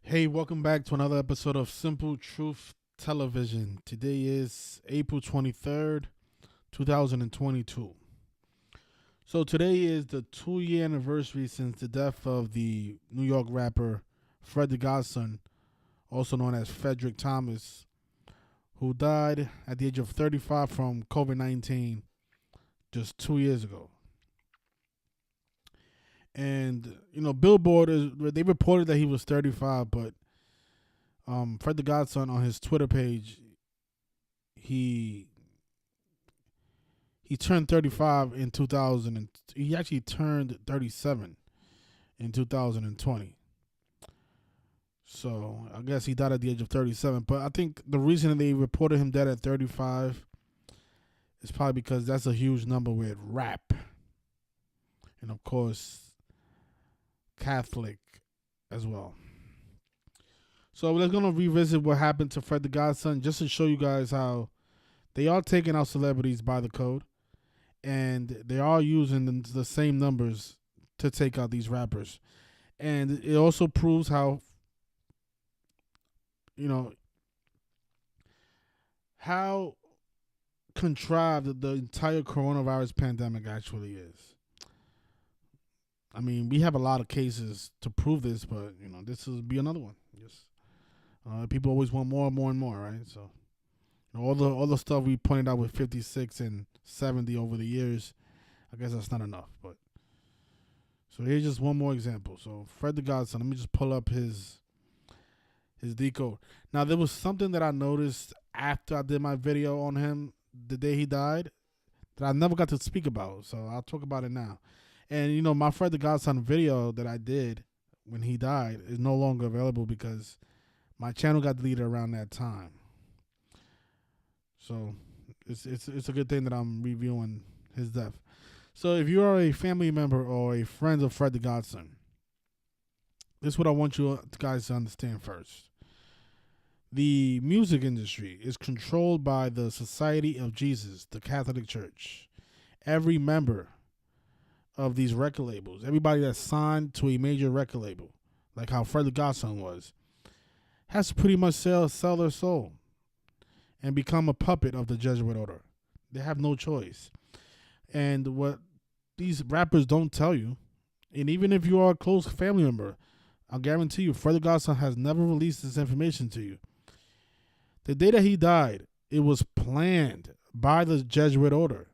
Hey, welcome back to another episode of Simple Truth Television. Today is April 23rd, 2022. So today is the 2-year anniversary since the death of the New York rapper Fred the Godson, also known as Frederick Thomas, who died at the age of 35 from COVID-19 just 2 years ago. And, Billboard, they reported that he was 35, but Fred the Godson on his Twitter page, he he turned 35 in 2000 and he actually turned 37 in 2020. So I guess he died at the age of 37. But I think the reason they reported him dead at 35 is probably because that's a huge number with rap. And of course, Catholic as well. So we're going to revisit what happened to Fred the Godson just to show you guys how they are taking out celebrities by the code. And they are using the same numbers to take out these rappers. And it also proves how, how contrived the entire coronavirus pandemic actually is. I mean, we have a lot of cases to prove this, but, this will be another one. Just people always want more and more and more, right? So all the stuff we pointed out with 56 and 70 over the years, I guess that's not enough. But so here's just one more example. So Fred the Godson, let me just pull up his decode. Now there was something that I noticed after I did my video on him the day he died that I never got to speak about. So I'll talk about it now. And my Fred the Godson video that I did when he died is no longer available because my channel got deleted around that time. So it's a good thing that I'm reviewing his death. So if you are a family member or a friend of Fred the Godson, this is what I want you guys to understand first. The music industry is controlled by the Society of Jesus, the Catholic Church. Every member of these record labels, everybody that's signed to a major record label, like how Fred the Godson was, has to pretty much sell their soul and become a puppet of the Jesuit order. They have no choice. And what these rappers don't tell you, and even if you are a close family member, I'll guarantee you, Fred the Godson has never released this information to you. The day that he died, it was planned by the Jesuit order.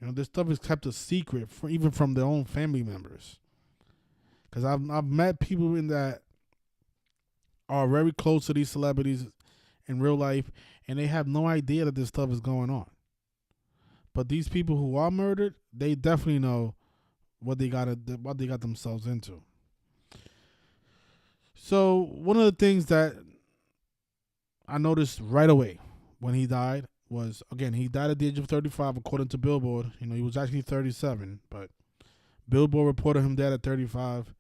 This stuff is kept a secret, even from their own family members. Because I've met people in that are very close to these celebrities in real life, and they have no idea that this stuff is going on. But these people who are murdered, they definitely know what they got themselves into. So one of the things that I noticed right away when he died was, again, he died at the age of 35 according to Billboard. He was actually 37, but Billboard reported him dead at 35,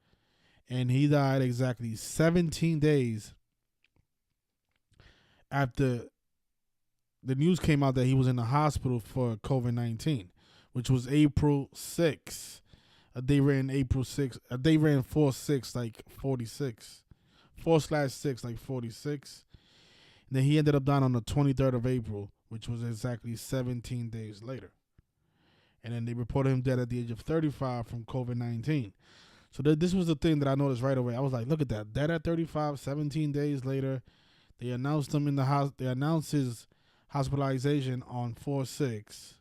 and he died exactly 17 days after the news came out that he was in the hospital for COVID-19, which was April 6th. A day ran April 6th. A day ran 4/6 like 46. 4/6 like 46. And then he ended up dying on the 23rd of April, which was exactly 17 days later. And then they reported him dead at the age of 35 from COVID-19. So this was the thing that I noticed right away. I was like, look at that. Dead at 35, 17 days later. They announced him in the house. They announced his hospitalization on 4/6.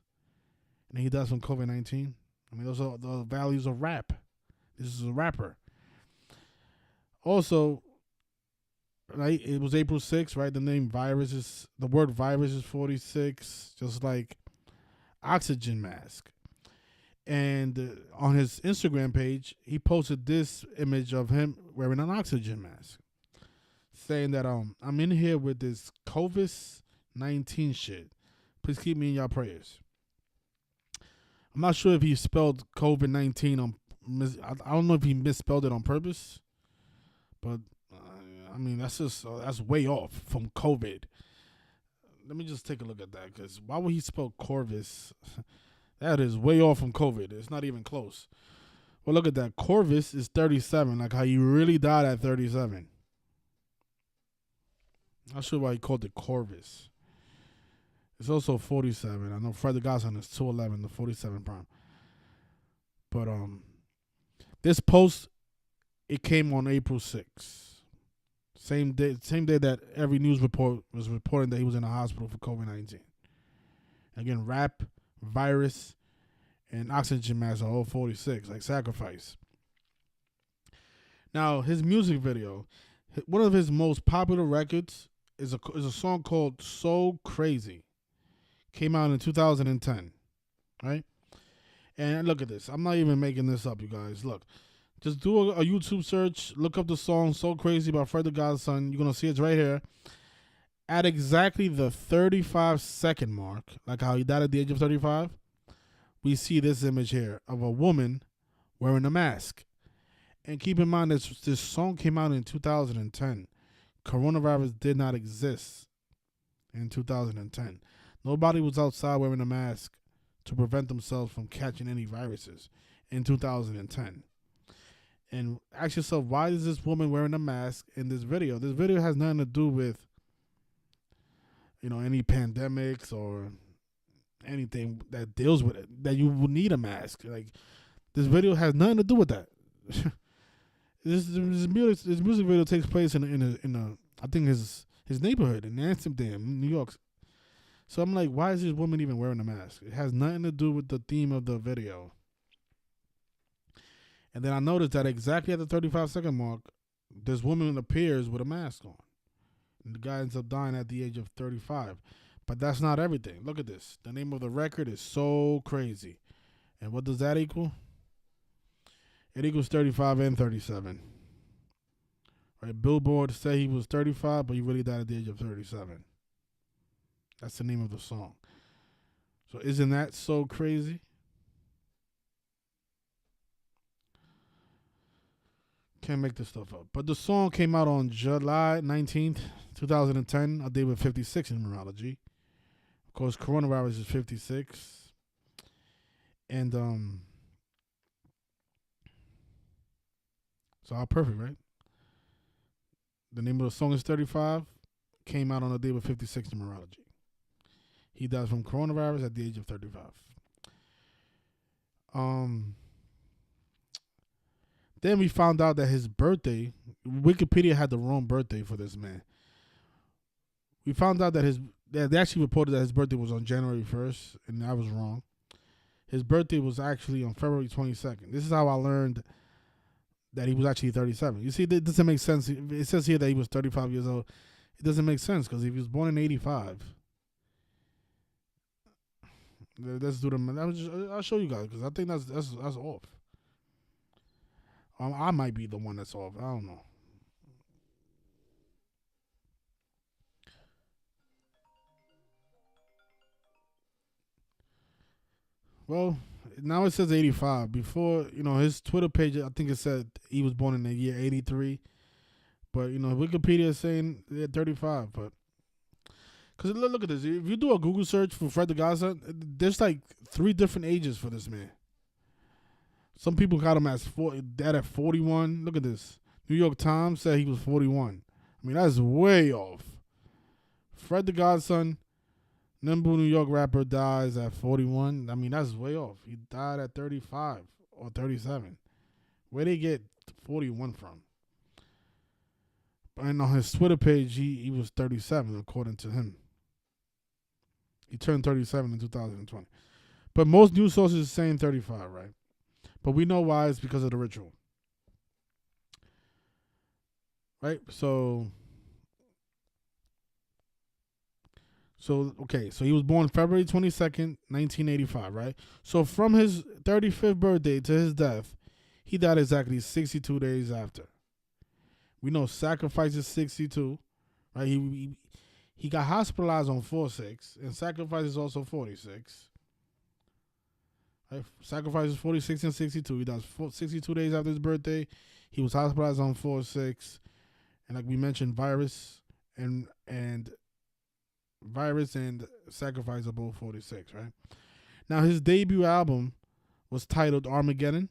And he dies from COVID-19. I mean, those are the values of rap. This is a rapper. Also, right, it was April 6th, right? The word virus is 46, just like oxygen mask. And on his Instagram page, he posted this image of him wearing an oxygen mask, saying that I'm in here with this COVID-19 shit. Please keep me in your prayers. I'm not sure if he spelled COVID-19 on. I don't know if he misspelled it on purpose, but I mean that's way off from COVID. Let me just take a look at that, because why would he spell Corvus? That is way off from COVID. It's not even close. Well, look at that. Corvus is 37, like how he really died at 37. Not sure why he called it Corvus. It's also 47. I know Fred the Godson is 211, the 47 prime. But this post, it came on April 6th. Same day that every news report was reporting that he was in the hospital for COVID-19. Again, rap, virus, and oxygen mask are all 46, like Sacrifice. Now, his music video, one of his most popular records is a song called So Crazy. Came out in 2010, right? And look at this. I'm not even making this up, you guys. Look, just do a YouTube search. Look up the song So Crazy by Fred the Godson. You're going to see it's right here. At exactly the 35-second mark, like how he died at the age of 35, we see this image here of a woman wearing a mask. And keep in mind, this song came out in 2010. Coronavirus did not exist in 2010. Nobody was outside wearing a mask to prevent themselves from catching any viruses in 2010. And ask yourself, why is this woman wearing a mask in this video? This video has nothing to do with, any pandemics or anything that deals with it, that you will need a mask. Like, this video has nothing to do with that. This music video takes place in a I think his neighborhood in Amsterdam, New York. So I'm like, why is this woman even wearing a mask? It has nothing to do with the theme of the video. And then I noticed that exactly at the 35-second mark, this woman appears with a mask on. And the guy ends up dying at the age of 35. But that's not everything. Look at this. The name of the record is So Crazy. And what does that equal? It equals 35 and 37. Right? Billboard said he was 35, but he really died at the age of 37. That's the name of the song. So isn't that so crazy? Can't make this stuff up. But the song came out on July 19th, 2010, a day with 56 in numerology. Of course, coronavirus is 56. And so how perfect, right? The name of the song is 35. Came out on a day with 56 numerology. He dies from coronavirus at the age of 35. Then we found out that his birthday, Wikipedia had the wrong birthday for this man. We found out that they actually reported that his birthday was on January 1st, and that was wrong. His birthday was actually on February 22nd. This is how I learned that he was actually 37. You see, it doesn't make sense. It says here that he was 35 years old. It doesn't make sense because if he was born in 85, let's do the. I'll show you guys because I think that's off. I might be the one that's off. I don't know. Well, now it says 85. Before, his Twitter page, I think it said he was born in the year 83. But, Wikipedia is saying 35. But, because look at this. If you do a Google search for Fred the Godson, there's like 3 different ages for this man. Some people got him as at 41. Look at this. New York Times said he was 41. I mean, that's way off. Fred the Godson, Nimble New York rapper, dies at 41. I mean, that's way off. He died at 35 or 37. Where they get 41 from? And on his Twitter page, he was 37, according to him. He turned 37 in 2020. But most news sources are saying 35, right? But we know why. It's because of the ritual. Right? So he was born February 22nd, 1985, right? So from his 35th birthday to his death, he died exactly 62 days after. We know Sacrifice is 62, right? He got hospitalized on 4/6, and Sacrifice is also 46. Right? Sacrifice is 46 and 62. He dies 62 days after his birthday. He was hospitalized on 4/6, and like we mentioned, virus and Sacrifice are both 46, right? Now his debut album was titled Armageddon.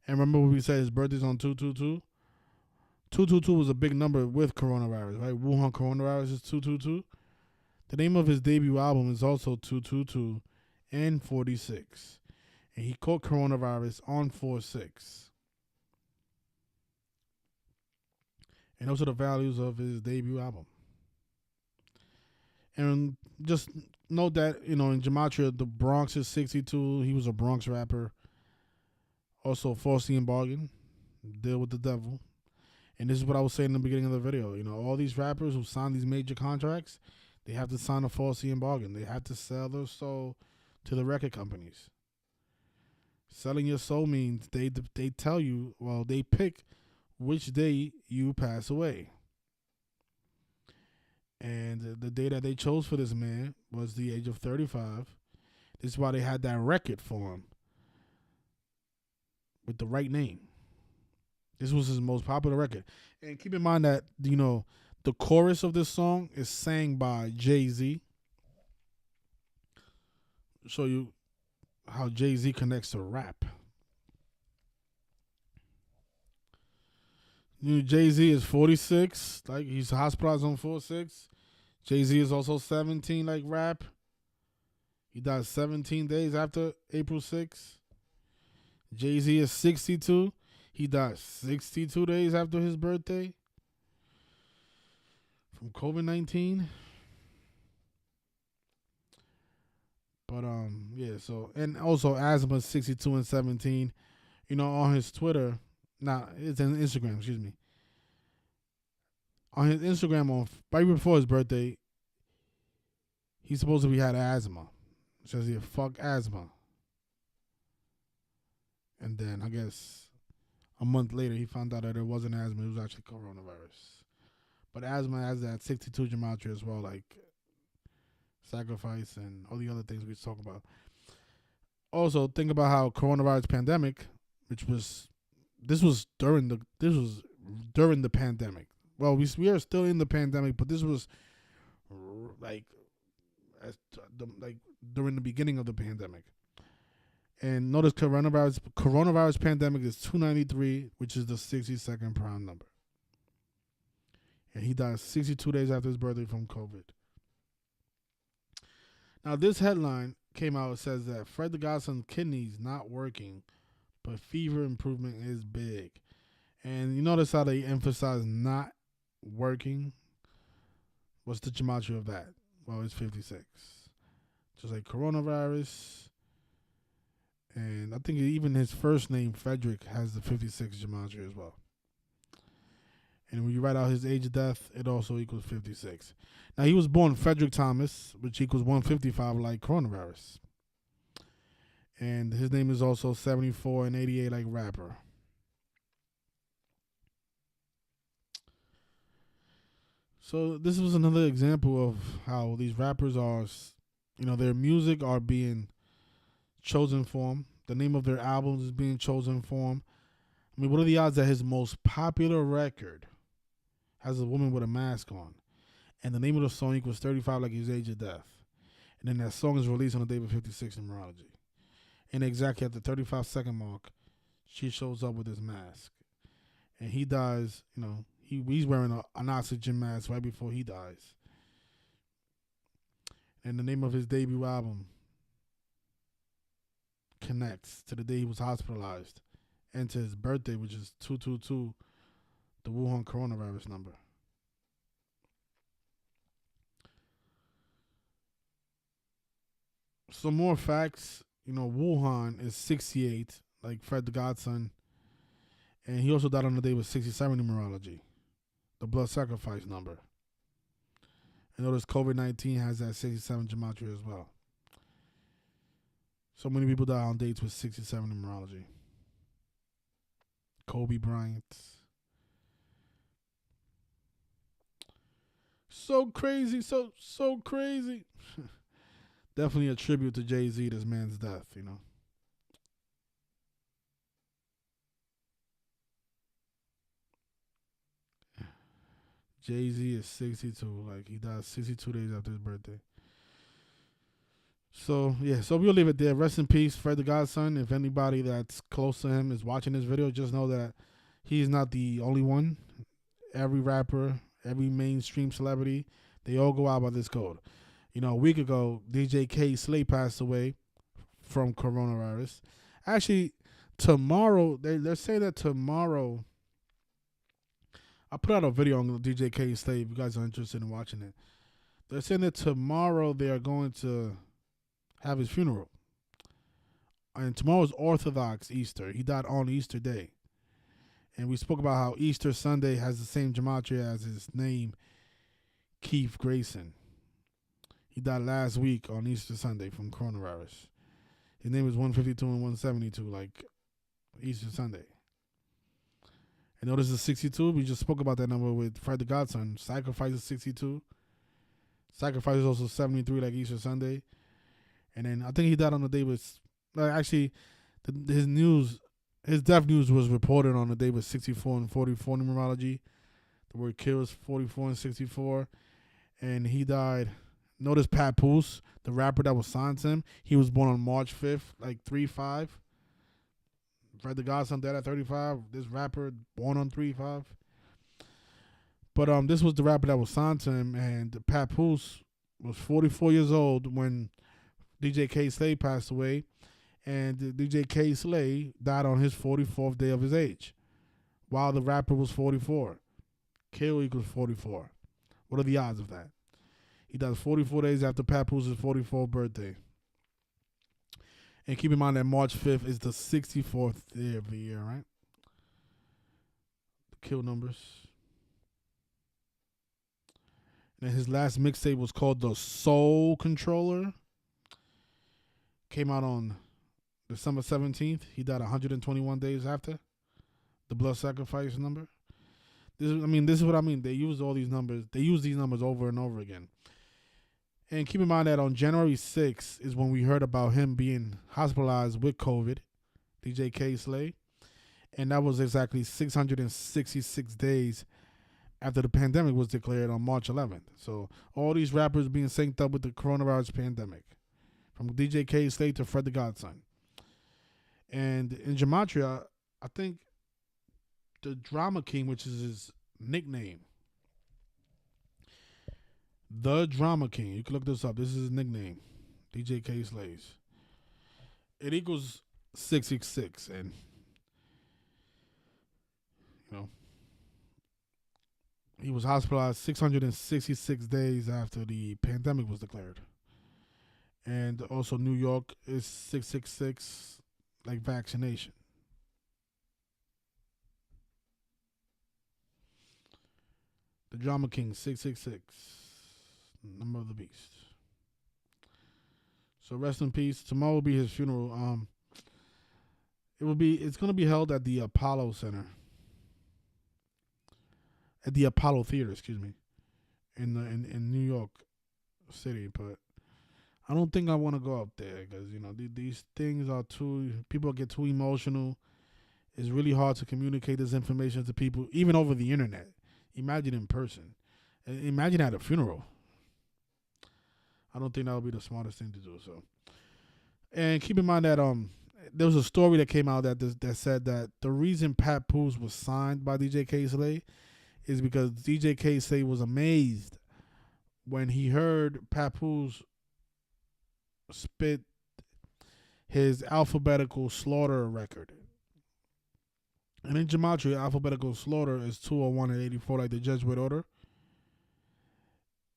And remember when we said his birthday's on 222? 222 was a big number with coronavirus, right? Wuhan coronavirus is 222. The name of his debut album is also 222 and 46. And he caught coronavirus on 4/6. And those are the values of his debut album. And just note that, in Gematria, the Bronx is 62. He was a Bronx rapper. Also, Falsey and Bargain, Deal with the Devil. And this is what I was saying in the beginning of the video. All these rappers who sign these major contracts, they have to sign a Falsey and Bargain. They have to sell their soul to the record companies. Selling your soul means they tell you, they pick which day you pass away. And the day that they chose for this man was the age of 35. This is why they had that record for him with the right name. This was his most popular record. And keep in mind that, the chorus of this song is sang by Jay-Z. Show you how Jay-Z connects to rap. Jay-Z is 46. Like, he's hospitalized on 4/6. Jay-Z is also 17, like rap. He died 17 days after April 6th. Jay-Z is 62. He died 62 days after his birthday from COVID-19. But so, and also asthma 62 and 17. On his Twitter, it's on Instagram, excuse me. On his Instagram, right before his birthday, he supposedly had asthma. It says here, fuck asthma. And then I guess a month later, he found out that it wasn't asthma, it was actually coronavirus. But asthma has that 62 gematria as well, like sacrifice and all the other things we talk about. Also, think about how coronavirus pandemic, this was during the pandemic. Well, we are still in the pandemic, but this was like during the beginning of the pandemic. And notice coronavirus pandemic is 293, which is the 62nd prime number. And he died 62 days after his birthday from COVID. Now, this headline came out. It says that Fred the Godson's kidneys not working, but fever improvement is big. And you notice how they emphasize not working? What's the gematria of that? Well, it's 56. Just like coronavirus. And I think even his first name, Frederick, has the 56 gematria as well. And when you write out his age of death, it also equals 56. Now, he was born Frederick Thomas, which equals 155, like coronavirus. And his name is also 74 and 88, like rapper. So this was another example of how these rappers are, their music are being chosen for them. The name of their albums is being chosen for them. I mean, what are the odds that his most popular record has a woman with a mask on, and the name of the song equals 35, like his age of death, and then that song is released on the day of 56 numerology, and exactly at the 35-second mark, she shows up with his mask, and he dies. He's wearing an oxygen mask right before he dies, and the name of his debut album connects to the day he was hospitalized and to his birthday, which is 222, the Wuhan coronavirus number. Some more facts. Wuhan is 68, like Fred the Godson. And he also died on the day with 67 numerology, the blood sacrifice number. And notice COVID-19 has that 67 gematria as well. So many people die on dates with 67 numerology. Kobe Bryant. So crazy, so crazy. Definitely a tribute to Jay-Z, this man's death, Jay-Z is 62. Like, he died 62 days after his birthday. So yeah, so we'll leave it there. Rest in peace, Fred the Godson. If anybody that's close to him is watching this video, just know that he's not the only one. Every rapper, every mainstream celebrity, they all go out by this code. You know, a week ago, DJ K Slay passed away from coronavirus. Actually, tomorrow, they're saying that tomorrow, I put out a video on DJ K Slay if you guys are interested in watching it. They're saying that tomorrow they are going to have his funeral. And tomorrow's Orthodox Easter. He died on Easter Day. And we spoke about how Easter Sunday has the same gematria as his name, Keith Grayson. He died last week on Easter Sunday from coronavirus. His name is 152 and 172, like Easter Sunday. And notice is 62. We just spoke about that number with Fred the Godson. Sacrifice is 62. Sacrifice is also 73, like Easter Sunday. And then I think he died on the day with, actually, his death news was reported on the day with 64 and 44 numerology. The word kill is 44 and 64. And he died. Notice Papoose, the rapper that was signed to him, he was born on March 5th, like 3-5. Fred the Godson dead at 35. This rapper born on 3-5. But this was the rapper that was signed to him, and Papoose was 44 years old when DJ K Slay passed away, and DJ K Slay died on his 44th day of his age, while the rapper was 44. Kill equals 44. What are the odds of that? He died 44 days after Papoose's 44th birthday. And keep in mind that March 5th is the 64th day of the year, right? The kill numbers. And his last mixtape was called The Soul Controller. Came out on December 17th. He died 121 days after the blood sacrifice number. This is what I mean. They use all these numbers. They use these numbers over and over again. And keep in mind that on January 6th is when we heard about him being hospitalized with COVID, DJ K Slay. And that was exactly 666 days after the pandemic was declared on March 11th. So all these rappers being synced up with the coronavirus pandemic. From DJ K Slay to Fred the Godson. And in Gematria, I think the Drama King, which is his nickname, the Drama King, you can look this up. This is his nickname, DJ K Slays. It equals 666, and he was hospitalized 666 days after the pandemic was declared. And also New York is 666, like vaccination. The Drama King, 666. Number of the beast. So rest in peace. Tomorrow will be his funeral. It's gonna be held at the Apollo Center. At the Apollo Theater, excuse me. In New York City, but I don't think I want to go up there because these things are people get too emotional. It's really hard to communicate this information to people, even over the internet. Imagine in person. Imagine at a funeral. I don't think that would be the smartest thing to do. So, and keep in mind that there was a story that came out that said that the reason Papoose was signed by DJ K Slay is because DJ K Slay was amazed when he heard Papoose spit his alphabetical slaughter record. And in Gematria, alphabetical slaughter is 201 and 84, like the Jesuit order.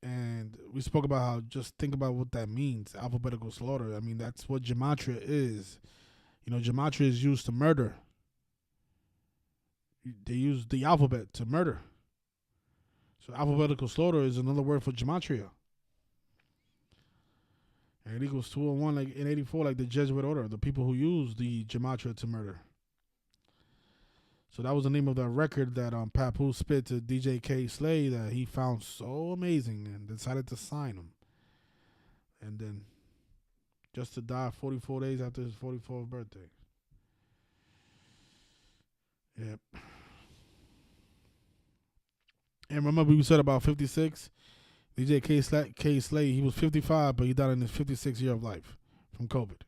And we spoke about how, just think about what that means, alphabetical slaughter. I mean, that's what Gematria is. Gematria is used to murder. They use the alphabet to murder. So alphabetical slaughter is another word for Gematria. And it equals 201 like in 84, like the Jesuit order, the people who use the Gematria to murder. So that was the name of the record that Papoose spit to DJ K Slay that he found so amazing and decided to sign him. And then just to die 44 days after his 44th birthday. Yep. And remember we said about 56? DJ K Slade, he was 55, but he died in his 56th year of life from COVID.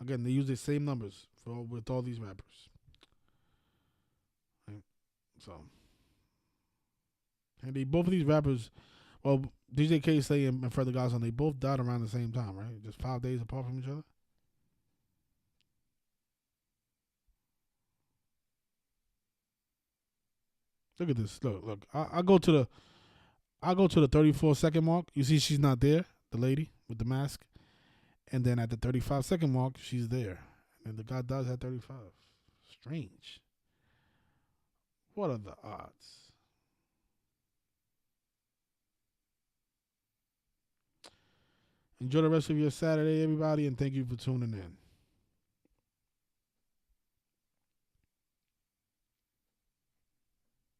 Again, they use the same numbers with all these rappers. Right? So, and both of these rappers, well, DJ K Slade and Fred the Godson, they both died around the same time, right? Just 5 days apart from each other. Look at this. Look. I go to the 34-second mark. You see, she's not there. The lady with the mask. And then at the 35-second mark, she's there. And the guy dies at 35. Strange. What are the odds? Enjoy the rest of your Saturday, everybody, and thank you for tuning in.